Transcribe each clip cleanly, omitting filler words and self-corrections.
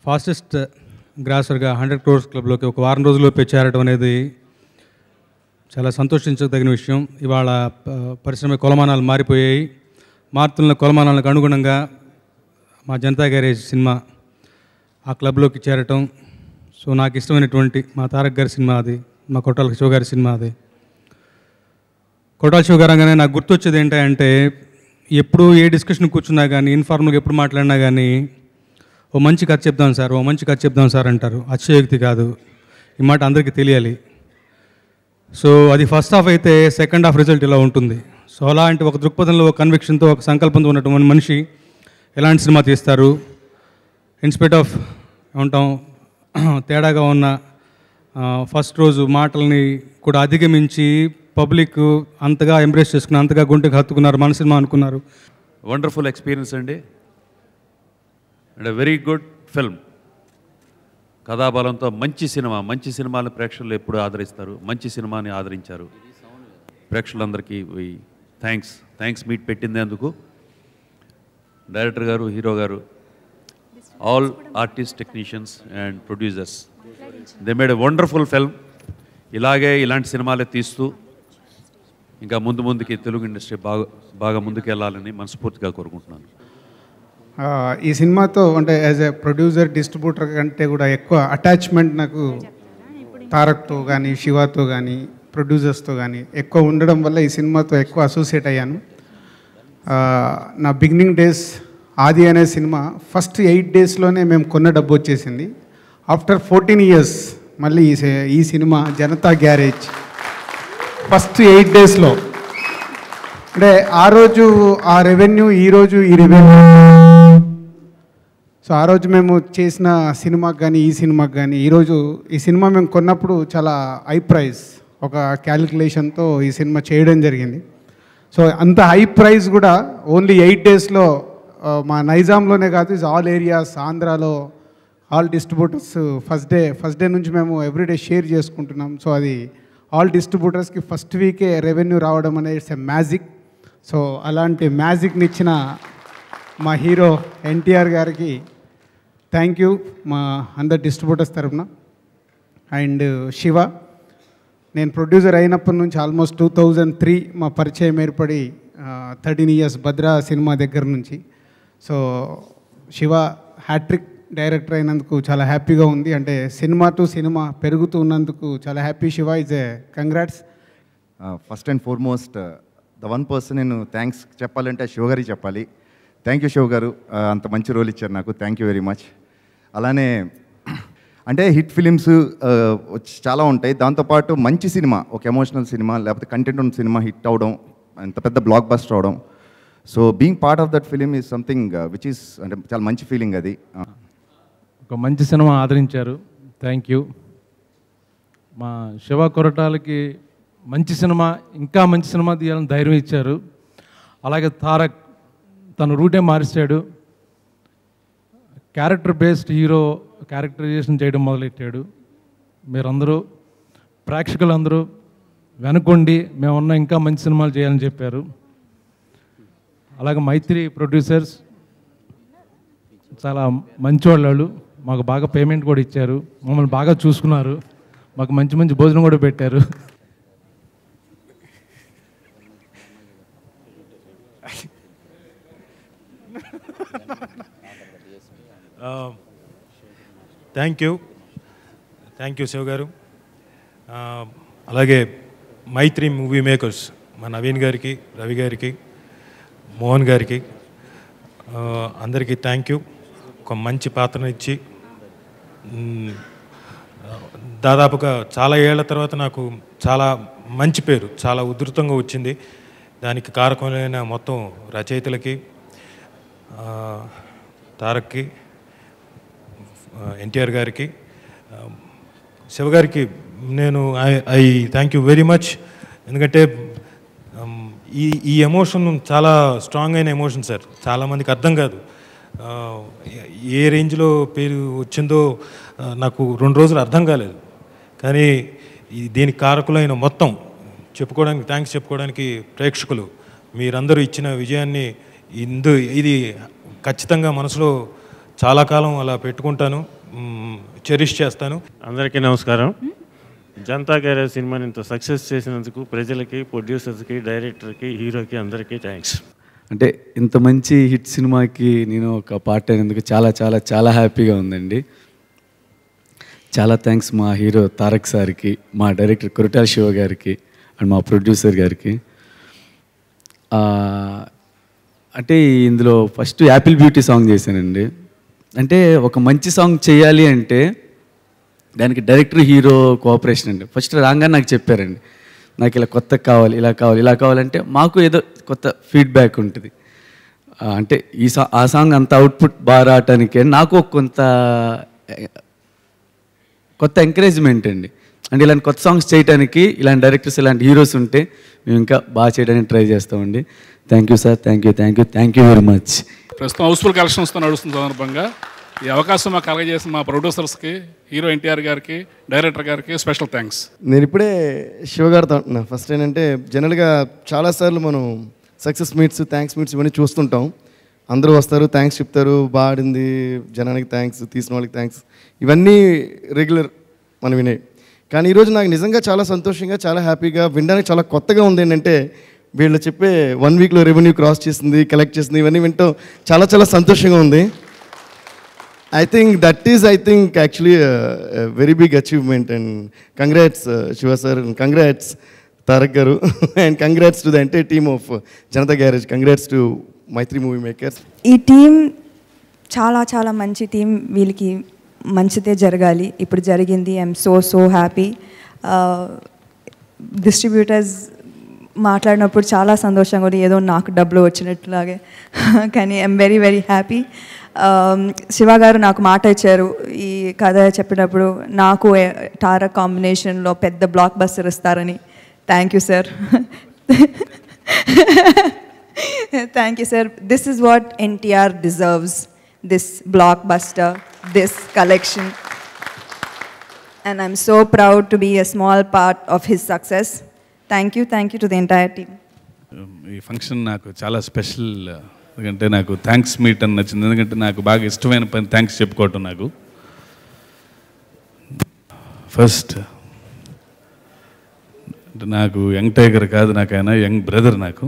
Fastest గ్రాసర్గా 100 crores క్లబ్లోకి ఒక వారం రోజుల్లోపే చేరడం అనేది చాలా సంతోషించదగిన విషయం. ఇవాళ పరిశ్రమ కొలమానాలు మారిపోయాయి. మారుతున్న కొలమానాలకు అనుగుణంగా మా జనతా గ్యారేజ్ సినిమా ఆ క్లబ్లోకి చేరటం, సో నాకు ఇష్టమైనటువంటి మా తారక్ గారి సినిమా అది, మా కొట్టాల శివ గారి సినిమా అది. కొట్టాల శివ గారు అనగానే నాకు గుర్తొచ్చేది ఏంటంటే, ఎప్పుడు ఏ డిస్కషన్ కూర్చున్నా కానీ, ఇన్ఫార్మల్గా ఎప్పుడు మాట్లాడినా కానీ, ఓ మంచి కథ చెప్దాం సార్, ఓ మంచి కథ చెప్దాం సార్ అంటారు. అతిశయోక్తి కాదు, ఈ మాట అందరికీ తెలియాలి. సో అది ఫస్ట్ హాఫ్ అయితే సెకండ్ హాఫ్ రిజల్ట్ ఇలా ఉంటుంది. సో అలాంటి ఒక దృక్పథంలో, ఒక కన్విక్షన్తో, ఒక సంకల్పంతో ఉన్నటువంటి మనిషి ఎలాంటి సినిమా తీస్తారు? ఇన్స్పైట్ ఆఫ్ ఏమంటాం తేడాగా ఉన్న ఫస్ట్ రోజు మాటల్ని కూడా అధిగమించి పబ్లిక్ అంతగా ఎంబ్రేస్ చేసుకున్నారు, అంతగా గుంటెకి హత్తుకున్నారు, మన సినిమా అనుకున్నారు. వండర్ఫుల్ ఎక్స్పీరియన్స్ అండి, అండ్ వెరీ గుడ్ ఫిల్మ్. కథాబలంతో మంచి సినిమా, మంచి సినిమాలను ప్రేక్షకులు ఎప్పుడు ఆదరిస్తారు, మంచి సినిమాని ఆదరించారు. ప్రేక్షకులందరికీ థ్యాంక్స్ మీట్ పెట్టిందేందుకు. డైరెక్టర్ గారు, హీరో గారు, all artist, technicians and producers, they made a wonderful film. ఇలాంటి సినిమాలే తీస్తూ ఇంకా ముందుకి తెలుగు ఇండస్ట్రీ బాగా ముందుకు వెళ్ళాలని మనస్ఫూర్తిగా కోరుకుంటున్నాను. ఈ సినిమాతో అంటే యాజ్ ఎ ప్రొడ్యూసర్, డిస్ట్రిబ్యూటర్ కంటే కూడా ఎక్కువ అటాచ్మెంట్ నాకు తారక్తో కానీ, శివతో కానీ, ప్రొడ్యూసర్స్తో కానీ ఎక్కువ ఉండడం వల్ల ఈ సినిమాతో ఎక్కువ అసోసియేట్ అయ్యాను. నా బిగినింగ్ డేస్ ఆది అనే సినిమా ఫస్ట్ 8 daysలోనే మేము కొన్న డబ్బు వచ్చేసింది. ఆఫ్టర్ 14 years మళ్ళీ ఈ సినిమా జనతా గ్యారేజ్ ఫస్ట్ 8 daysలో, అంటే ఆ రోజు ఆ రెవెన్యూ, ఈరోజు ఈ రెవెన్యూ. సో ఆ రోజు మేము చేసిన సినిమాకి కానీ, ఈ సినిమాకి కానీ, ఈరోజు ఈ సినిమా మేము కొన్నప్పుడు చాలా హై ప్రైస్, ఒక క్యాలిక్యులేషన్తో ఈ సినిమా చేయడం జరిగింది. సో అంత హై ప్రైస్ కూడా ఓన్లీ 8 daysలో మా నైజాంలోనే కాదు, ఇస్ ఆల్ ఏరియాస్, ఆంధ్రాలో ఆల్ డిస్ట్రిబ్యూటర్స్ ఫస్ట్ డే నుంచి మేము ఎవ్రీడే షేర్ చేసుకుంటున్నాం. సో అది ఆల్ డిస్ట్రిబ్యూటర్స్కి ఫస్ట్ వీకే రెవెన్యూ రావడం అనేది ఇట్స్ ఎ మ్యాజిక్. సో అలాంటి మ్యాజిక్ని ఇచ్చిన మా హీరో ఎన్టీఆర్ గారికి థ్యాంక్ యూ మా అందరు డిస్ట్రిబ్యూటర్స్ తరఫున. అండ్ శివ, నేను ప్రొడ్యూసర్ అయినప్పటి నుంచి ఆల్మోస్ట్ 2003 మా పరిచయం ఏర్పడి 13 years భద్రా సినిమా దగ్గర నుంచి. సో శివ హ్యాట్రిక్ డైరెక్టర్ అయినందుకు చాలా హ్యాపీగా ఉంది. అంటే సినిమా టు సినిమా పెరుగుతూ ఉన్నందుకు చాలా happy. Shiva is a congrats. First and foremost the one person నేను థ్యాంక్స్ చెప్పాలంటే శివ గారికి చెప్పాలి. థ్యాంక్ యూ శివ గారు, అంత మంచి రోల్ ఇచ్చారు నాకు, థ్యాంక్ యూ వెరీ మచ్. అలానే అంటే హిట్ ఫిలిమ్స్ చాలా ఉంటాయి, దాంతోపాటు మంచి సినిమా, ఒక ఎమోషనల్ సినిమా లేకపోతే కంటెంట్ ఉన్న సినిమా హిట్ అవడం, అంత పెద్ద బ్లాక్ బస్టర్ అవడం, so being part of that film is something which is అంటే చాలా మంచి ఫీలింగ్. అది ఒక మంచి సినిమా ఆదరించారు, థ్యాంక్ యూ. మా శివ కొరటాలకి మంచి సినిమా, ఇంకా మంచి సినిమా తీయాలని ధైర్యం ఇచ్చారు. అలాగే తారక్ తన రూటే మార్చాడు, క్యారెక్టర్ బేస్డ్ హీరో క్యారెక్టరైజేషన్ చేయడం మొదలెట్టాడు. మీరందరూ ప్రేక్షకులందరూ వెనుకొండి మేమున్న ఇంకా మంచి సినిమాలు చేయాలని చెప్పారు. అలాగే మైత్రి ప్రొడ్యూసర్స్ చాలా మంచివాళ్ళు, మాకు బాగా పేమెంట్ కూడా ఇచ్చారు, మమ్మల్ని బాగా చూసుకున్నారు, మాకు మంచి మంచి భోజనం కూడా పెట్టారు. థ్యాంక్ యూ శివ గారు. అలాగే మైత్రి మూవీ మేకర్స్, మా నవీన్ గారికి, రవి గారికి, మోహన్ గారికి, అందరికీ థ్యాంక్ యూ. ఒక మంచి పాత్రను ఇచ్చి దాదాపుగా చాలా ఏళ్ల తర్వాత నాకు చాలా మంచి పేరు చాలా ఉధృతంగా వచ్చింది. దానికి కారకమైన మొత్తం రచయితలకి, తారక్కి, ఎన్టీఆర్ గారికి, శివగారికి నేను I thank you very much. ఎందుకంటే ఈ ఎమోషన్ చాలా స్ట్రాంగ్ అయిన ఎమోషన్ సార్, చాలామందికి అర్థం కాదు. ఏ రేంజ్లో పేరు వచ్చిందో నాకు 2 రోజులు అర్థం కాలేదు. కానీ దీనికి కారకులైన మొత్తం థ్యాంక్స్ చెప్పుకోవడానికి ప్రేక్షకులు మీరందరూ ఇచ్చిన విజయాన్ని ఇది ఖచ్చితంగా మనసులో చాలా కాలం అలా పెట్టుకుంటాను. చెరిష్ చేస్తాను. అందరికీ నమస్కారం. జనతా గ్యారేజ్ సినిమాని ఇంత సక్సెస్ చేసినందుకు ప్రజలకి, ప్రొడ్యూసర్స్కి, డైరెక్టర్కి, హీరోకి అందరికీ థ్యాంక్స్. అంటే ఇంత మంచి హిట్ సినిమాకి నేను ఒక పార్ట్ అయినందుకు చాలా చాలా చాలా హ్యాపీగా ఉందండి. చాలా థ్యాంక్స్ మా హీరో తారక్ సార్కి, మా డైరెక్టర్ కొరటాల శివ గారికి అండ్ మా ప్రొడ్యూసర్ గారికి. అంటే ఇందులో ఫస్ట్ యాపిల్ బ్యూటీ సాంగ్ చేశానండి. అంటే ఒక మంచి సాంగ్ చేయాలి అంటే దానికి డైరెక్టర్ హీరో కోఆపరేషన్ అండి. ఫస్ట్ రాగానే నాకు చెప్పారండి, నాకు ఇలా కొత్త కావాలి, ఇలా కావాలి, ఇలా కావాలంటే మాకు ఏదో కొత్త ఫీడ్బ్యాక్ ఉంటుంది. అంటే ఆ సాంగ్ అంత అవుట్పుట్ బాగా రావటానికి నాకు కొంత కొత్త ఎంకరేజ్మెంట్ అండి. అంటే ఇలాంటి కొత్త సాంగ్స్ చేయడానికి ఇలాంటి డైరెక్టర్స్, ఇలాంటి హీరోస్ ఉంటే మేము ఇంకా బాగా చేయడానికి ట్రై చేస్తామండి. Thank you sir, thank you very much. ప్రస్తుతం హౌస్ఫుల్ కలెక్షన్స్తో నడుస్తున్న సందర్భంగా ఈ అవకాశం మాకు కలగజేసిన మా ప్రొడ్యూసర్స్కి, హీరో ఎన్టీఆర్ గారికి, డైరెక్టర్ గారికి స్పెషల్ థ్యాంక్స్. నేను ఇప్పుడే శివగారితో అంటున్నా. ఫస్ట్ ఏంటంటే జనరల్గా చాలాసార్లు మనం సక్సెస్ మీట్స్, థ్యాంక్స్ మీట్స్ ఇవన్నీ చూస్తుంటాం. అందరూ వస్తారు, థ్యాంక్స్ చెప్తారు, బాగుంది, జనానికి థ్యాంక్స్, తీసిన వాళ్ళకి థ్యాంక్స్, ఇవన్నీ రెగ్యులర్ మనం వినే. కానీ ఈరోజు నాకు నిజంగా చాలా సంతోషంగా, చాలా హ్యాపీగా, వినడానికి చాలా కొత్తగా ఉంది. ఏంటంటే వీళ్ళు చెప్పే 1 వీక్లో రెవెన్యూ క్రాస్ చేసింది, కలెక్ట్ చేసింది, ఇవన్నీ వింటాం చాలా చాలా సంతోషంగా ఉంది. I think that is actually a very big achievement, and congrats Shiva sir, and congrats Tarak garu and congrats to the entire team of Janata Garage. Congrats to Maitri Movie Makers. ఈ team చాలా చాలా మంచి team. వీళ్ళకి మంచిదే జరగాలి. ఇప్పుడు జరిగింది. I'm so happy. Distributors మాట్లాడినప్పుడు చాలా సంతోషంగా ఉంది, ఏదో నాకు డబ్బులు వచ్చినట్లాగే. కానీ ఐఎమ్ వెరీ హ్యాపీ. శివ గారు నాకు మాట ఇచ్చారు ఈ కథ చెప్పినప్పుడు, నాకు తారక్ కాంబినేషన్లో పెద్ద బ్లాక్ బస్టర్ ఇస్తారని. Thank you sir. Thank you sir. This is what NTR deserves, this block buster, this collection, and I'm so proud to be a small part of his success. Thank you to the entire team. ఈ function నాకు చాలా special. ఎందుకంటే నాకు thanks meet అని నచ్చింది. ఎందుకంటే నాకు బాగా ఇష్టమైన పని థ్యాంక్స్ చెప్పుకోవటం. నాకు ఫస్ట్ నాకు యంగ్ టైగర్ కాదు, నాకు ఆయన యంగ్ బ్రదర్. నాకు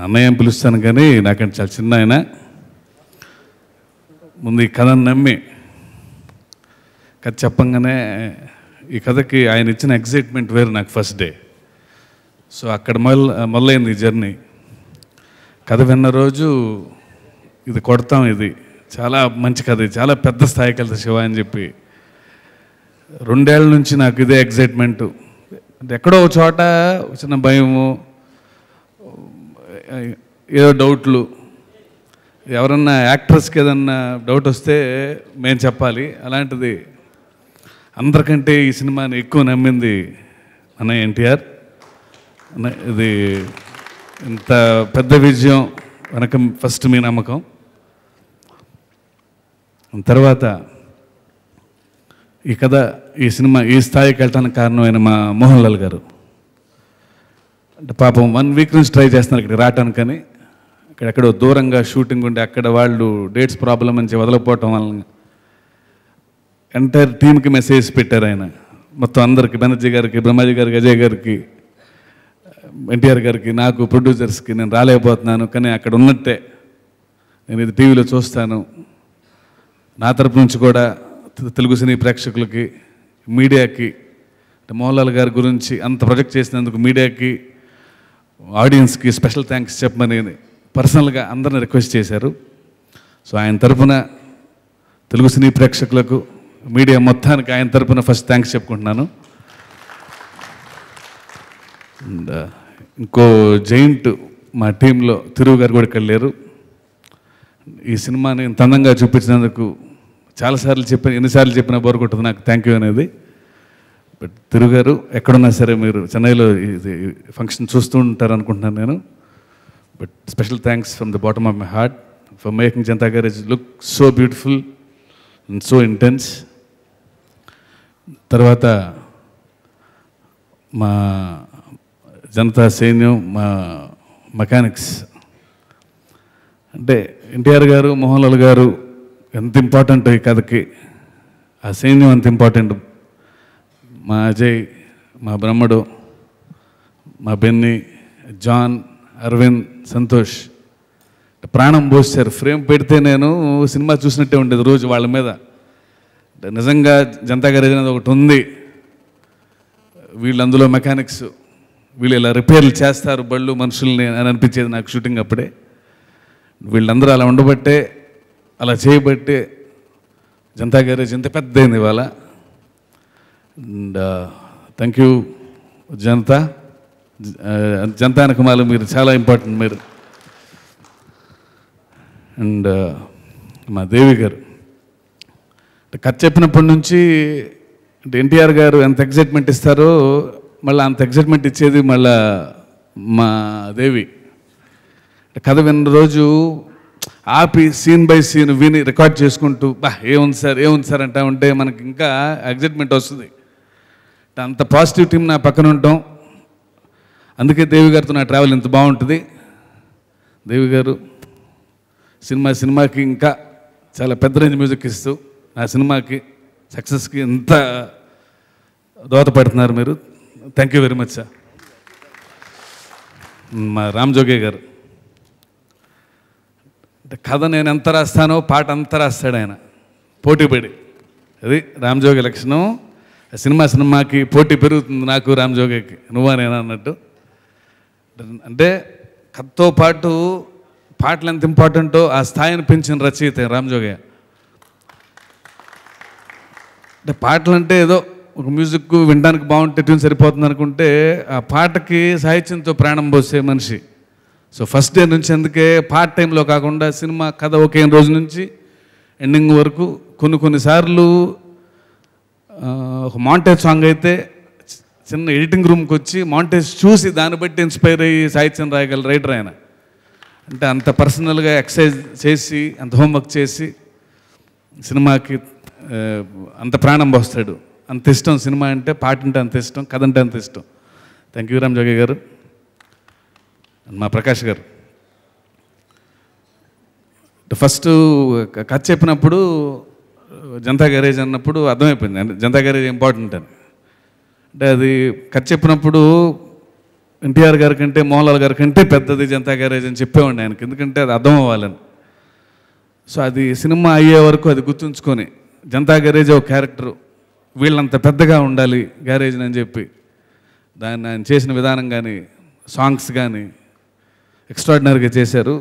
అన్నయ్య పిలుస్తాను కానీ నాకంటే చాలా చిన్న ఆయన. ముందు ఈ కథను నమ్మి కథ చెప్పంగానే ఈ కథకి ఆయన ఇచ్చిన ఎగ్జైట్మెంట్ వేరు నాకు ఫస్ట్ డే. సో అక్కడ మొదలైంది ఈ జర్నీ. కథ విన్న రోజు ఇది కొడతాం, ఇది చాలా మంచి కథ, ఇది చాలా పెద్ద స్థాయికి వెళ్తుంది శివ అని చెప్పి 2 ఏళ్ళ నుంచి నాకు ఇదే ఎగ్జైట్మెంటు. అంటే ఎక్కడో ఒక చోట చిన్న భయము, ఏదో డౌట్లు, ఎవరన్నా యాక్ట్రెస్కి ఏదన్నా డౌట్ వస్తే మేము చెప్పాలి. అలాంటిది అందరికంటే ఈ సినిమాని ఎక్కువ నమ్మింది అన్నయ్య ఎన్టీఆర్. ఇది ఇంత పెద్ద విజయం వెనక ఫస్ట్ మీ నమ్మకం. తర్వాత ఈ కథ, ఈ సినిమా ఈ స్థాయికి వెళ్ళటానికి కారణమైన మా మోహన్ లాల్ గారు. అంటే పాపం 1 వీక్ నుంచి ట్రై చేస్తున్నారు ఇక్కడికి రావటానికని. ఎక్కడో దూరంగా షూటింగ్ ఉండి అక్కడ వాళ్ళు డేట్స్ ప్రాబ్లం అని వదలకపోవటం వలన ఎంటైర్ టీమ్కి మెసేజ్ పెట్టారు ఆయన. మొత్తం అందరికి, బెనర్జీ గారికి, బ్రహ్మాజీ గారికి, అజయ్ గారికి, ఎన్టీఆర్ గారికి, నాకు, ప్రొడ్యూసర్స్కి, నేను రాలేకపోతున్నాను కానీ అక్కడ ఉన్నట్టే నేను ఇది టీవీలో చూస్తాను. నా తరపు నుంచి కూడా తెలుగు సినీ ప్రేక్షకులకి, మీడియాకి, మోహన్ లాల్ గారి గురించి అంత ప్రొజెక్ట్ చేసినందుకు మీడియాకి, ఆడియన్స్కి స్పెషల్ థ్యాంక్స్ చెప్పమని పర్సనల్గా అందరిని రిక్వెస్ట్ చేశారు. సో ఆయన తరపున తెలుగు సినీ ప్రేక్షకులకు, మీడియా మొత్తానికి ఆయన తరపున ఫస్ట్ థ్యాంక్స్ చెప్పుకుంటున్నాను. అండ్ ఇంకో జైంట్ మా టీంలో తిరుగు గారు కూడా ఇక్కడ లేరు. ఈ సినిమాని ఇంత అందంగా చూపించినందుకు చాలాసార్లు చెప్పిన, ఎన్నిసార్లు చెప్పినా బోర్ కొట్టదు నాకు థ్యాంక్ యూ అనేది. బట్ తిరుగు గారు ఎక్కడున్నా సరే మీరు చెన్నైలో ఇది ఫంక్షన్ చూస్తూ ఉంటారు అనుకుంటున్నాను నేను. But special thanks from the bottom of my heart for making Janatha garage look so beautiful and so intense. తర్వాత మా జనతా సైన్యం, మా మెకానిక్స్, అంటే ఎన్టీఆర్ గారు మోహన్ లాల్ గారు ఎంత ఇంపార్టెంట్ ఈ కథకి, ఆ సైన్యం అంత ఇంపార్టెంట్. మా అజయ్, మా బ్రహ్మడు, మా బెన్నీ, జాన్, అరవింద్, సంతోష్ ప్రాణం పోసారు. ఫ్రేమ్ పెడితే నేను సినిమా చూసినట్టే ఉండేది రోజు వాళ్ళ మీద. నిజంగా జనతా గ్యారేజ్ అనేది ఒకటి ఉంది, వీళ్ళు అందులో మెకానిక్స్, వీళ్ళు ఇలా రిపేర్లు చేస్తారు బళ్ళు మనుషుల్ని అని అనిపించేది నాకు షూటింగ్ అప్పుడే. వీళ్ళందరూ అలా ఉండబట్టే, అలా చేయబట్టే జనతా గ్యారేజ్ ఎంత పెద్దయింది ఇవాళ. And thank you Janatha. Janatha అనకమాలు మీరు చాలా ఇంపార్టెంట్ మీరు. అండ్ మా దేవి గారు కథ చెప్పినప్పటి నుంచి అంటే ఎన్టీఆర్ గారు ఎంత ఎగ్జైట్మెంట్ ఇస్తారో మళ్ళీ అంత ఎగ్జైట్మెంట్ ఇచ్చేది మళ్ళా మా దేవి. కథ విన్న రోజు ఆపి సీన్ బై సీన్ విని రికార్డ్ చేసుకుంటూ ఏముంది సార్ అంటా ఉంటే మనకి ఇంకా ఎగ్జైట్మెంట్ వస్తుంది. అంత పాజిటివ్ టీం నా పక్కన ఉంటాం. అందుకే దేవి గారితో నా ట్రావెల్ ఇంత బాగుంటుంది. దేవి గారు సినిమాకి ఇంకా చాలా పెద్ద రేంజ్ మ్యూజిక్ ఇస్తూ నా సినిమాకి సక్సెస్కి ఎంత దోహదపడుతున్నారు మీరు. Thank you very much sir. మా రామ్ జోగే గారు కథ నేను ఎంత రాస్తానో పాట అంత రాస్తాడు ఆయన పోటీపడి. అది రామ్ జోగి లక్షణం. సినిమాకి పోటీ పెరుగుతుంది నాకు రామ్ జోగేకి, నువ్వా నేనా అన్నట్టు. అంటే కథతో పాటు పాటలు ఎంత ఇంపార్టెంటో ఆ స్థాయిని పెంచిన రచయిత రామ్ జోగయ్య. అంటే పాటలు అంటే ఏదో ఒక మ్యూజిక్ వినడానికి బాగుంటే ట్యూన్ సరిపోతుంది అనుకుంటే ఆ పాటకి సాహిత్యంతో ప్రాణం పోసే మనిషి. సో ఫస్ట్ డే నుంచి అందుకే పార్ట్ టైంలో కాకుండా సినిమా కథ ఒకే రోజు నుంచి ఎండింగ్ వరకు కొన్నిసార్లు ఒక మాంటేజ్ సాంగ్ అయితే చిన్న ఎడిటింగ్ రూమ్కి వచ్చి మాంటేజ్ చూసి దాన్ని బట్టి ఇన్స్పైర్ అయ్యి సాహిత్యం రాయగల రైటర్ ఆయన. అంటే అంత పర్సనల్గా ఎక్సర్సైజ్ చేసి అంత హోంవర్క్ చేసి సినిమాకి అంత ప్రాణం పోస్తాడు. అంత ఇష్టం సినిమా అంటే, పాట అంటే అంత ఇష్టం, కథ అంటే అంత ఇష్టం. థ్యాంక్ యూ రామ్ జోగి గారు. మా ప్రకాష్ గారు ఫస్ట్ కథ చెప్పినప్పుడు జనతా గ్యారేజ్ అన్నప్పుడు అర్థమైపోయింది అంటే జనతా గ్యారేజ్ ఇంపార్టెంట్ అని. అంటే అది కథ చెప్పినప్పుడు ఎన్టీఆర్ గారి కంటే మోహన్ లాల్ గారి కంటే పెద్దది జనతా గ్యారేజ్ అని చెప్పేవాడిని ఆయనకి, ఎందుకంటే అది అర్థం అవ్వాలని. సో అది సినిమా అయ్యే వరకు అది గుర్తుంచుకొని జనతా గ్యారేజ్ ఒక క్యారెక్టరు, వీళ్ళంత పెద్దగా ఉండాలి గ్యారేజ్ అని చెప్పి దాన్ని ఆయన చేసిన విధానం కానీ సాంగ్స్ కానీ ఎక్స్ట్రాడినరీగా చేశారు.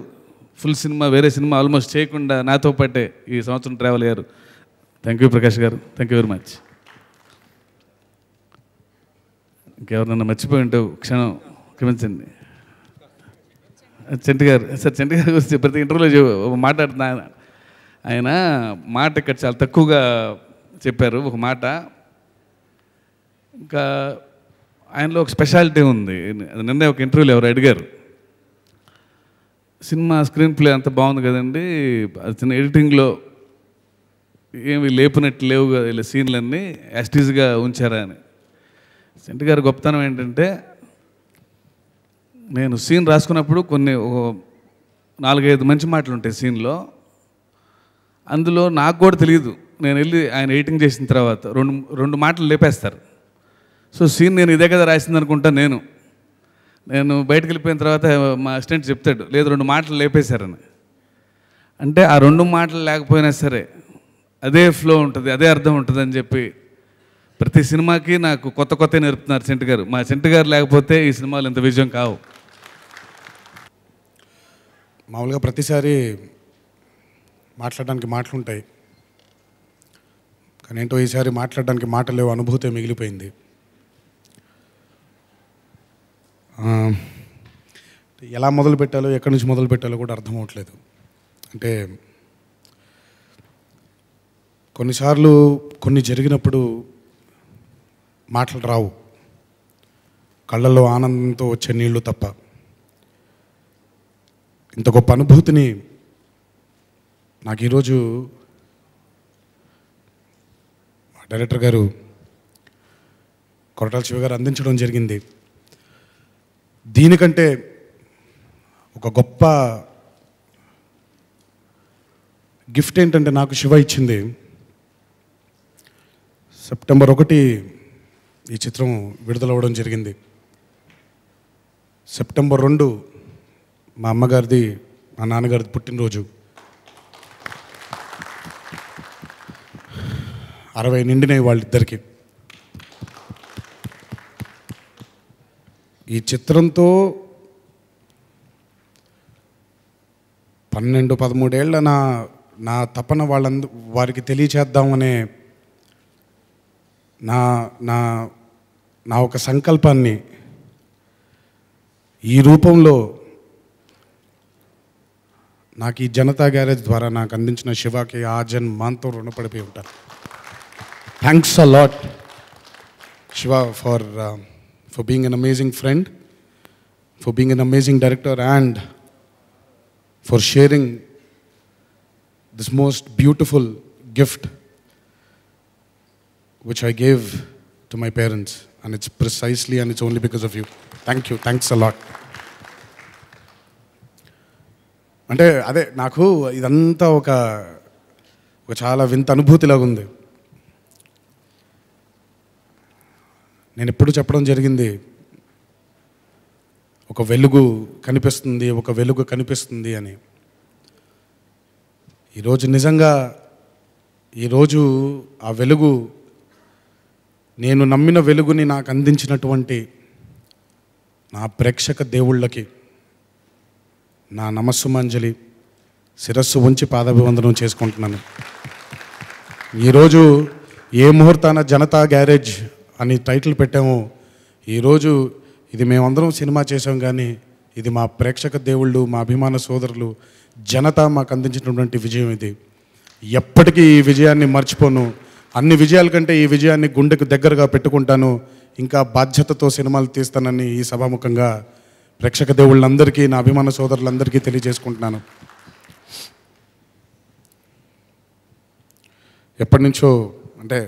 ఫుల్ సినిమా వేరే సినిమా ఆల్మోస్ట్ చేయకుండా నాతో పాటే ఈ సంవత్సరం ట్రావెల్ అయ్యారు. థ్యాంక్ యూ ప్రకాష్ గారు, థ్యాంక్ యూ వెరీ మచ్. ఇంకెవరినన్నా మర్చిపోయి ఉంటే క్షణం క్షమించండి. చెంటి గారు సార్, చెంటి గారు గురించి ప్రతి ఇంటర్వ్యూలో మాట్లాడుతున్నా ఆయన మాట ఇక్కడ చాలా తక్కువగా చెప్పారు ఒక మాట. ఇంకా ఆయనలో ఒక స్పెషాలిటీ ఉంది. నిన్నే ఒక ఇంటర్వ్యూలో ఎవరు అడిగారు, సినిమా స్క్రీన్ ప్లే అంత బాగుంది కదండి, చిన్న ఎడిటింగ్లో ఏమి లేపినట్టు లేవు కదా సీన్లన్నీ యాస్టీజ్గా ఉంచారా అని. చెంటి గారి గొప్పతనం ఏంటంటే నేను సీన్ రాసుకున్నప్పుడు కొన్ని 4-5 మంచి మాటలు ఉంటాయి సీన్లో, అందులో నాకు కూడా తెలియదు. నేను వెళ్ళి ఆయన ఎడిటింగ్ చేసిన తర్వాత రెండు మాటలు లేపేస్తారు. సో సీన్ నేను ఇదే కదా రాసింది అనుకుంటా. నేను బయటకు వెళ్ళిపోయిన తర్వాత మా అసిస్టెంట్ చెప్తాడు, లేదు 2 మాటలు లేపేశారని. అంటే ఆ 2 మాటలు లేకపోయినా సరే అదే ఫ్లో ఉంటుంది, అదే అర్థం ఉంటుంది అని చెప్పి ప్రతి సినిమాకి నాకు కొత్త నేర్పుతున్నారు చెంటి గారు. మా చెంటి గారు లేకపోతే ఈ సినిమాలు ఇంత విజయం కావు. మామూలుగా ప్రతిసారి మాట్లాడడానికి మాటలు ఉంటాయి, కానీ ఏంటో ఈసారి మాట్లాడడానికి మాటలు లేవు, అనుభూతి మిగిలిపోయింది. ఎలా మొదలు పెట్టాలో ఎక్కడి నుంచి మొదలు పెట్టాలో కూడా అర్థం అవ్వట్లేదు. అంటే కొన్నిసార్లు కొన్ని జరిగినప్పుడు మాటలు రావు, కళ్ళల్లో ఆనందంతో వచ్చే నీళ్లు తప్ప. ఇంత గొప్ప అనుభూతిని నాకు ఈరోజు డైరెక్టర్ గారు కొరటాల శివ గారు అందించడం జరిగింది. దీనికంటే ఒక గొప్ప గిఫ్ట్ ఏంటంటే నాకు శివ ఇచ్చింది సెప్టెంబర్ 1 ఈ చిత్రం విడుదలవ్వడం జరిగింది. సెప్టెంబర్ 2 మా అమ్మగారిది మా నాన్నగారిది పుట్టినరోజు. 60 నిండినాయి వాళ్ళిద్దరికి. ఈ చిత్రంతో 12-13 ఏళ్ళ నా తపన వారికి తెలియచేద్దామనే నా నా నా ఒక సంకల్పాన్ని ఈ రూపంలో నాకు ఈ జనతా గ్యారేజ్ ద్వారా నాకు అందించిన శివకి ఆ జన్మాంతో రుణపడిపోయి ఉంటాను. Thanks a lot Shiva for being an amazing friend, for being an amazing director, and for sharing this most beautiful gift which I gave to my parents, and it's precisely and it's only because of you. Thank you. Thanks a lot. అంటే అదే నాకు ఇదంతా ఒక చాలా వింత అనుభూతిలాగా ఉంది. నేను ఎప్పుడు చెప్పడం జరిగింది, ఒక వెలుగు కనిపిస్తుంది అని. ఈరోజు నిజంగా ఆ వెలుగు, నేను నమ్మిన వెలుగుని నాకు అందించినటువంటి నా ప్రేక్షక దేవుళ్ళకి నా నమస్సుమాంజలి, శిరస్సు ఉంచి పాదాభివందనం చేసుకుంటున్నాను. ఈరోజు ఏ ముహూర్తాన జనతా గ్యారేజ్ అని టైటిల్ పెట్టాము. ఈరోజు ఇది మేమందరం సినిమా చేసాం, కానీ ఇది మా ప్రేక్షక దేవుళ్ళు, మా అభిమాన సోదరులు, జనత మాకు అందించినటువంటి విజయం ఇది. ఎప్పటికీ ఈ విజయాన్ని మర్చిపోను. అన్ని విజయాల కంటే ఈ విజయాన్ని గుండెకు దగ్గరగా పెట్టుకుంటాను. ఇంకా బాధ్యతతో సినిమాలు తీస్తానని ఈ సభాముఖంగా ప్రేక్షక దేవుళ్ళందరికీ, నా అభిమాన సోదరులందరికీ తెలియజేసుకుంటున్నాను. ఎప్పటి నుంచో అంటే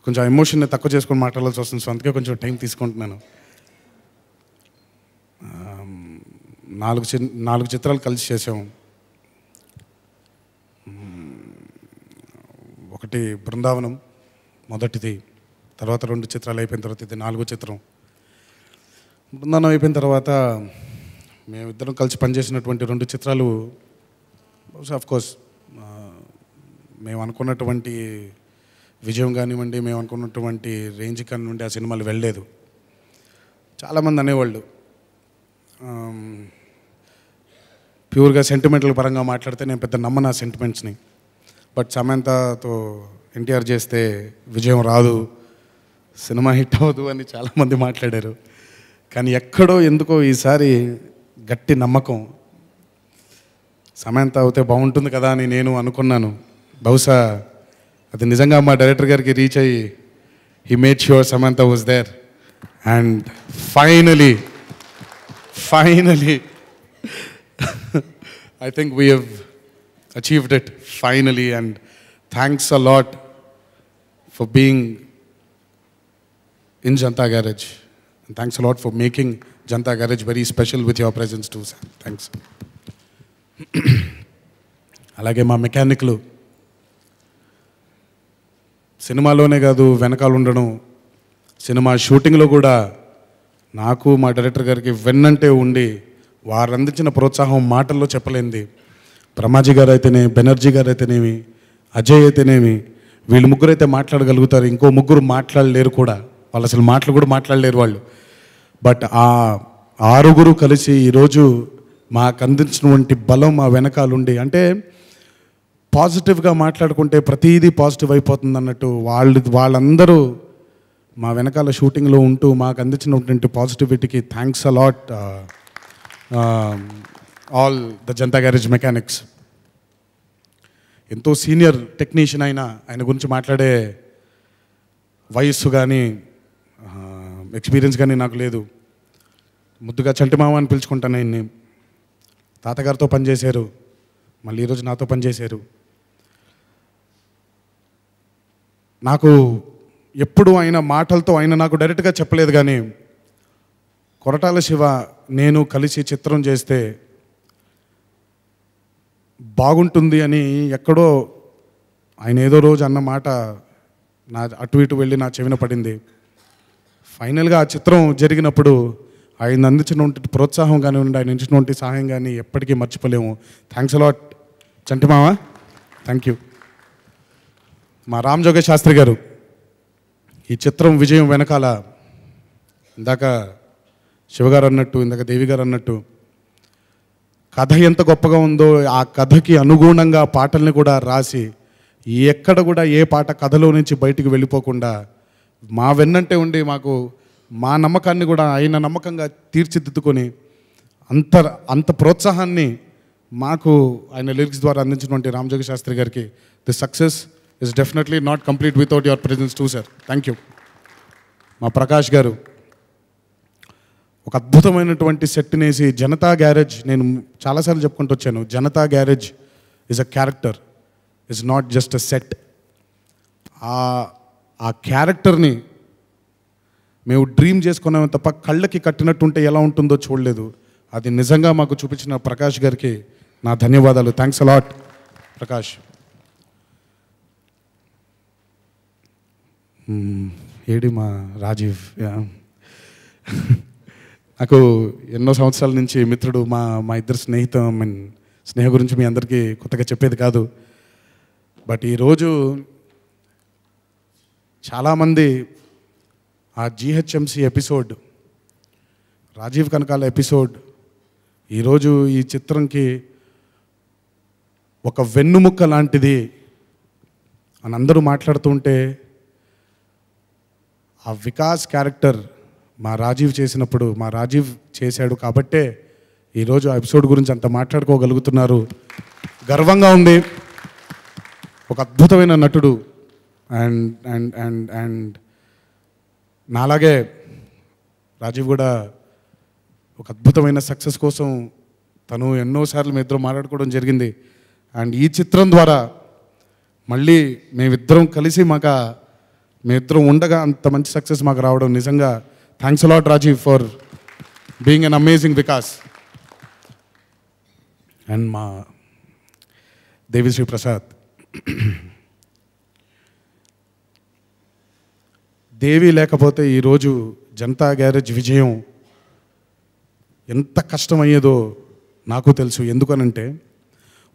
కొంచెం ఎమోషన్ని తక్కువ చేసుకొని మాట్లాడాల్సి వస్తుంది, సో అందుకే కొంచెం టైం తీసుకుంటున్నాను. 4 చిత్రాలు కలిసి చేసాము. ఒకటి బృందావనం మొదటిది, తర్వాత 2 చిత్రాలు అయిపోయిన తర్వాత ఇది 4వ చిత్రం. బృందావనం అయిపోయిన తర్వాత మేమిద్దరం కలిసి పనిచేసినటువంటి 2 చిత్రాలు ఆఫ్కోర్స్ మేము అనుకున్నటువంటి విజయం కానివ్వండి, మేము అనుకున్నటువంటి రేంజ్ కానివ్వండి, ఆ సినిమాలు వెళ్ళలేదు. చాలామంది అనేవాళ్ళు ప్యూర్గా సెంటిమెంటల్ పరంగా మాట్లాడితే నేను పెద్ద నమ్మను ఆ సెంటిమెంట్స్ని. బట్ సమంతతో ఎన్టీఆర్ చేస్తే విజయం రాదు, సినిమా హిట్ అవ్వదు అని చాలామంది మాట్లాడారు. కానీ ఎక్కడో ఎందుకో ఈసారి గట్టి నమ్మకం, సమంత అవుతే బాగుంటుంది కదా అని నేను అనుకున్నాను. బహుశా అది నిజంగా మా డైరెక్టర్ గారికి రీచ్ అయ్యి he made sure Samantha was there, and finally I think we have achieved it finally, and thanks a lot for being in Janata Garage, and thanks a lot for making Janata Garage very special with your presence too, sir. Thanks. అలాగే మా మెకానిక్లు సినిమాలోనే కాదు వెనకాల ఉండడం, cinema షూటింగ్లో కూడా నాకు మా డైరెక్టర్ గారికి వెన్నంటే ఉండి వారు అందించిన ప్రోత్సాహం మాటల్లో చెప్పలేంది. బ్రహ్మాజీ గారు అయితేనే, బెనర్జీ గారు అయితేనేమి, అజయ్ అయితేనేమి, వీళ్ళు ముగ్గురు అయితే మాట్లాడగలుగుతారు, ఇంకో ముగ్గురు మాట్లాడలేరు కూడా. వాళ్ళు అసలు మాటలు కూడా మాట్లాడలేరు వాళ్ళు. బట్ ఆ 6 కలిసి ఈరోజు మాకు అందించినటువంటి బలం మా వెనకాలుండి, అంటే పాజిటివ్గా మాట్లాడుకుంటే ప్రతిదీ పాజిటివ్ అయిపోతుంది అన్నట్టు వాళ్ళందరూ మా వెనకాల షూటింగ్లో ఉంటూ మాకు అందించినటువంటి పాజిటివిటీకి thanks a lot all the Janatha garage mechanics. ఎంతో సీనియర్ టెక్నీషియన్ ఆయన గురించి మాట్లాడే వయస్సు కానీ ఎక్స్పీరియన్స్ కానీ నాకు లేదు. ముద్దుగా చంటిమామ అని పిలుచుకుంటాను ఆయన్ని. తాతగారితో పనిచేశారు, మళ్ళీ ఈరోజు నాతో పనిచేశారు. నాకు ఎప్పుడు ఆయన మాటలతో ఆయన నాకు డైరెక్ట్గా చెప్పలేదు, కానీ కొరటాల శివ నేను కలిసి చిత్రం చేస్తే బాగుంటుంది అని ఎక్కడో ఆయన ఏదో రోజు అన్న మాట నా అటు ఇటు వెళ్ళి నా చెవిన పడింది. ఫైనల్గా ఆ చిత్రం జరిగినప్పుడు ఆయన అందించినటువంటి ప్రోత్సాహం కానివ్వండి, ఆయన ఇచ్చినటువంటి సహాయం కానీ ఎప్పటికీ మర్చిపోలేము. థ్యాంక్స్ అలాట్ చంటి మామ, థ్యాంక్ యూ. మా రామ్ జోగేష్ శాస్త్రి గారు, ఈ చిత్రం విజయం వెనకాల ఇందాక శివగారు అన్నట్టు, ఇందాక దేవి గారు అన్నట్టు, కథ ఎంత గొప్పగా ఉందో ఆ కథకి అనుగుణంగా పాటల్ని కూడా రాసి ఎక్కడ కూడా ఏ పాట కథలో నుంచి బయటికి వెళ్ళిపోకుండా మా వెన్నంటే ఉండి మాకు మా నమ్మకాన్ని కూడా ఆయన నమ్మకంగా తీర్చిదిద్దుకొని అంత ప్రోత్సాహాన్ని మాకు ఆయన లిరిక్స్ ద్వారా అందించినటువంటి రామ్ జోగి శాస్త్రి గారికి the success is definitely not complete without your presence two sir. Thank you. మా ప్రకాష్ గారు ఒక అద్భుతమైనటువంటి సెట్ని వేసి, జనతా గ్యారేజ్, నేను చాలాసార్లు చెప్పుకుంటూ వచ్చాను, Janata garage is a character, is not just a set. ఆ క్యారెక్టర్ని మేము డ్రీమ్ చేసుకున్నాము తప్ప కళ్ళకి కట్టినట్టుంటే ఎలా ఉంటుందో చూడలేదు. అది నిజంగా మాకు చూపించిన ప్రకాష్ గారికి నా ధన్యవాదాలు. Thanks a lot Prakash. ఏడి మా రాజీవ్, నాకు ఎన్నో సంవత్సరాల నుంచి మిత్రుడు, మా ఇద్దరు స్నేహ గురించి మీ అందరికీ కొత్తగా చెప్పేది కాదు. బట్ ఈరోజు చాలామంది ఆ GHMC episode, Rajeev Kanakala episode ఈరోజు ఈ చిత్రంకి ఒక వెన్నుముక్క లాంటిది అని అందరూ మాట్లాడుతుంటే, ఆ వికాస్ క్యారెక్టర్ మా రాజీవ్ చేసినప్పుడు, మా రాజీవ్ చేశాడు కాబట్టే ఈరోజు ఆ ఎపిసోడ్ గురించి అంత మాట్లాడుకోగలుగుతున్నారు. గర్వంగా ఉంది. ఒక అద్భుతమైన నటుడు. అండ్ అండ్ అండ్ అండ్ నాలాగే రాజీవ్ కూడా ఒక అద్భుతమైన సక్సెస్ కోసం తను ఎన్నోసార్లు మీ ఇద్దరం మాట్లాడుకోవడం జరిగింది. అండ్ ఈ చిత్రం ద్వారా మళ్ళీ మేమిద్దరం కలిసి మేమిద్దరం ఉండగా అంత మంచి సక్సెస్ మాకు రావడం నిజంగా thanks a lot Rajeev for being an amazing Vikas. And మా దేవిశ్రీ ప్రసాద్, దేవి లేకపోతే ఈరోజు జనతా గ్యారేజ్ విజయం ఎంత కష్టమయ్యేదో నాకు తెలుసు. ఎందుకనంటే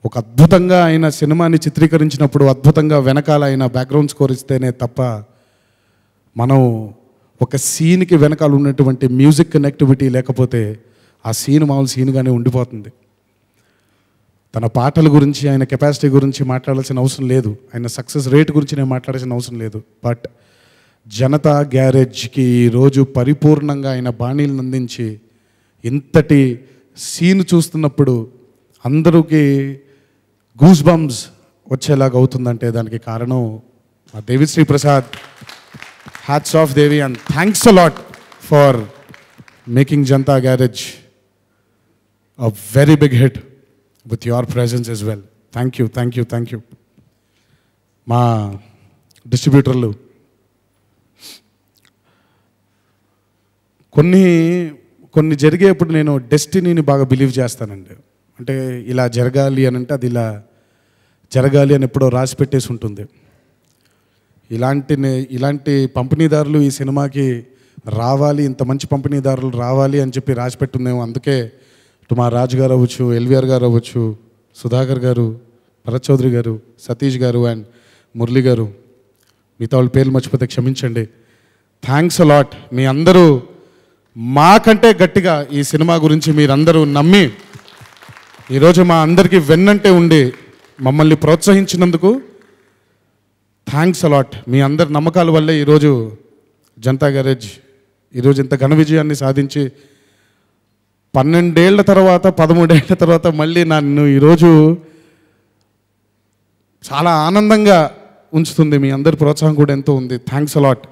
ఒక అద్భుతంగా ఆయన సినిమాని చిత్రీకరించినప్పుడు అద్భుతంగా వెనకాల ఆయన బ్యాక్గ్రౌండ్ స్కోర్ ఇస్తేనే తప్ప మనం ఒక సీన్కి వెనకాల ఉన్నటువంటి మ్యూజిక్ కనెక్టివిటీ లేకపోతే ఆ సీన్ మామూలు సీన్గానే ఉండిపోతుంది. తన పాటల గురించి, ఆయన కెపాసిటీ గురించి మాట్లాడాల్సిన అవసరం లేదు, ఆయన సక్సెస్ రేట్ గురించి నేను మాట్లాడాల్సిన అవసరం లేదు. బట్ జనతా గ్యారేజ్కి ఈరోజు పరిపూర్ణంగా ఆయన బాణీలను అందించి ఇంతటి సీన్ చూస్తున్నప్పుడు అందరికీ గూస్ బంప్స్ వచ్చేలాగా అవుతుందంటే దానికి కారణం మా Devi Sri Prasad. Hats off Devi, and thanks a lot for making Janatha Garage a very big hit with your presence as well. Thank you, thank you, thank you. మా డిస్ట్రిబ్యూటర్లు, కొన్ని జరిగేప్పుడు నేను డెస్టినీని బాగా బిలీవ్ చేస్తానండి. అంటే ఇలా జరగాలి అని అంటే అది ఇలా జరగాలి అని ఎప్పుడో రాసి పెట్టేసి ఉంటుంది. ఇలాంటి పంపిణీదారులు ఈ సినిమాకి రావాలి, ఇంత మంచి పంపిణీదారులు రావాలి అని చెప్పి రాసి పెట్టుందేమో. అందుకే ఇటు మా రాజు గారు అవ్వచ్చు, ఎల్వీఆర్ గారు అవ్వచ్చు, సుధాకర్ గారు, భరత్ చౌదరి గారు, సతీష్ గారు అండ్ మురళి గారు, మిగతా వాళ్ళ పేర్లు మర్చిపోతే క్షమించండి. Thanks a lot. మీ అందరూ మాకంటే గట్టిగా ఈ సినిమా గురించి మీరందరూ నమ్మి ఈరోజు మా అందరికీ వెన్నంటే ఉండి మమ్మల్ని ప్రోత్సహించినందుకు థ్యాంక్స్ అలాట్. మీ అందరి నమ్మకాల వల్లే ఈరోజు జనతా గ్యారేజ్ ఈరోజు ఇంత ఘన విజయాన్ని సాధించి 12 ఏళ్ల తర్వాత 13 ఏళ్ల తర్వాత మళ్ళీ నన్ను ఈరోజు చాలా ఆనందంగా ఉంచుతుంది. మీ అందరి ప్రోత్సాహం కూడా ఎంతో ఉంది. Thanks a lot.